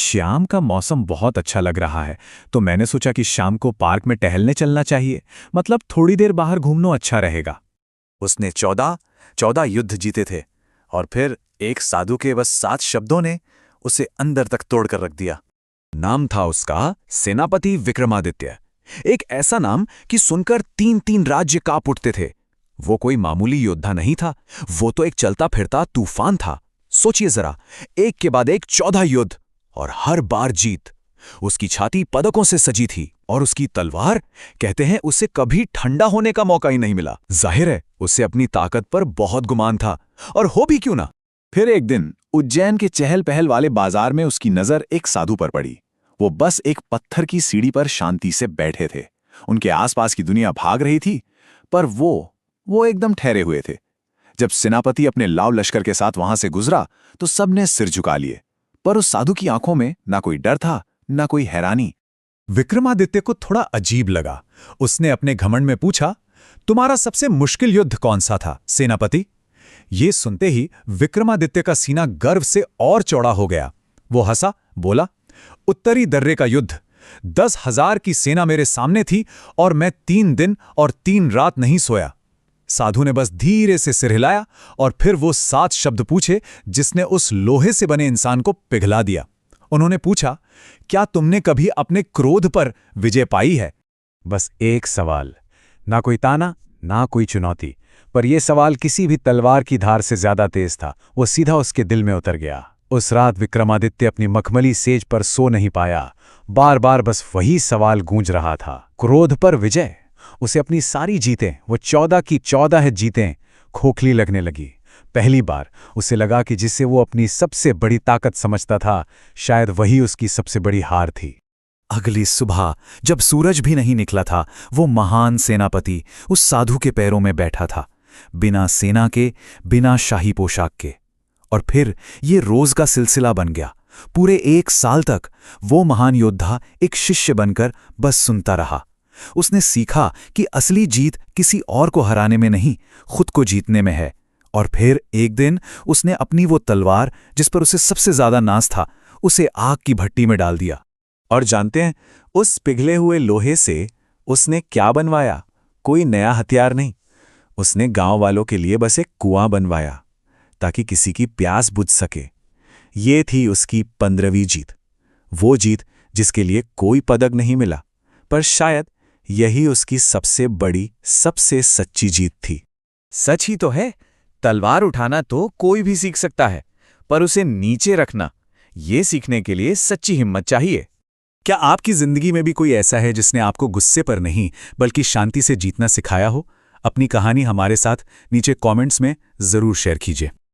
शाम का मौसम बहुत अच्छा लग रहा है, तो मैंने सोचा कि शाम को पार्क में टहलने चलना चाहिए। मतलब थोड़ी देर बाहर घूमना अच्छा रहेगा। उसने 14 युद्ध जीते थे और फिर एक साधु के बस 7 शब्दों ने उसे अंदर तक तोड़कर रख दिया। नाम था उसका सेनापति विक्रमादित्य। एक ऐसा नाम कि सुनकर 3-3 राज्य कांप उठते थे। वो कोई मामूली योद्धा नहीं था, वो तो एक चलता फिरता तूफान था। सोचिए जरा, एक के बाद एक 14 युद्ध और हर बार जीत। उसकी छाती पदकों से सजी थी और उसकी तलवार, कहते हैं उसे कभी ठंडा होने का मौका ही नहीं मिला। जाहिर है उसे अपनी ताकत पर बहुत गुमान था, और हो भी क्यों ना। फिर एक दिन उज्जैन के चहल पहल वाले बाजार में उसकी नजर एक साधु पर पड़ी। वो बस एक पत्थर की सीढ़ी पर शांति से बैठे थे। उनके आसपास की दुनिया भाग रही थी, पर वो एकदम ठहरे हुए थे। जब सेनापति अपने लाव लश्कर के साथ वहां से गुजरा तो सबने सिर झुका लिए, पर उस साधु की आंखों में ना कोई डर था, ना कोई हैरानी। विक्रमादित्य को थोड़ा अजीब लगा। उसने अपने घमंड में पूछा, तुम्हारा सबसे मुश्किल युद्ध कौन सा था, सेनापति? ये सुनते ही विक्रमादित्य का सीना गर्व से और चौड़ा हो गया। वो हंसा, बोला, उत्तरी दर्रे का युद्ध। 10,000 की सेना मेरे सामने थी और मैं 3 दिन और 3 रात नहीं सोया। साधु ने बस धीरे से सिर हिलाया और फिर वो 7 शब्द पूछे जिसने उस लोहे से बने इंसान को पिघला दिया। उन्होंने पूछा, क्या तुमने कभी अपने क्रोध पर विजय पाई है? बस एक सवाल, ना कोई ताना, ना कोई चुनौती, पर यह सवाल किसी भी तलवार की धार से ज्यादा तेज था। वो सीधा उसके दिल में उतर गया। उस रात विक्रमादित्य अपनी मखमली सेज पर सो नहीं पाया। बार बार बस वही सवाल गूंज रहा था, क्रोध पर विजय। उसे अपनी सारी जीतें, वो 14 की 14 जीतें, खोखली लगने लगी। पहली बार उसे लगा कि जिसे वो अपनी सबसे बड़ी ताकत समझता था, शायद वही उसकी सबसे बड़ी हार थी। अगली सुबह जब सूरज भी नहीं निकला था, वो महान सेनापति उस साधु के पैरों में बैठा था, बिना सेना के, बिना शाही पोशाक के। और फिर ये रोज का सिलसिला बन गया। पूरे 1 साल तक वो महान योद्धा एक शिष्य बनकर बस सुनता रहा। उसने सीखा कि असली जीत किसी और को हराने में नहीं, खुद को जीतने में है। और फिर एक दिन उसने अपनी वो तलवार, जिस पर उसे सबसे ज्यादा नाज था, उसे आग की भट्टी में डाल दिया। और जानते हैं उस पिघले हुए लोहे से उसने क्या बनवाया? कोई नया हथियार नहीं, उसने गांव वालों के लिए बस एक कुआं बनवाया, ताकि किसी की प्यास बुझ सके। ये थी उसकी 15वीं जीत। वो जीत जिसके लिए कोई पदक नहीं मिला, पर शायद यही उसकी सबसे बड़ी, सबसे सच्ची जीत थी। सच ही तो है, तलवार उठाना तो कोई भी सीख सकता है, पर उसे नीचे रखना, ये सीखने के लिए सच्ची हिम्मत चाहिए। क्या आपकी जिंदगी में भी कोई ऐसा है जिसने आपको गुस्से पर नहीं बल्कि शांति से जीतना सिखाया हो? अपनी कहानी हमारे साथ नीचे कमेंट्स में जरूर शेयर कीजिए।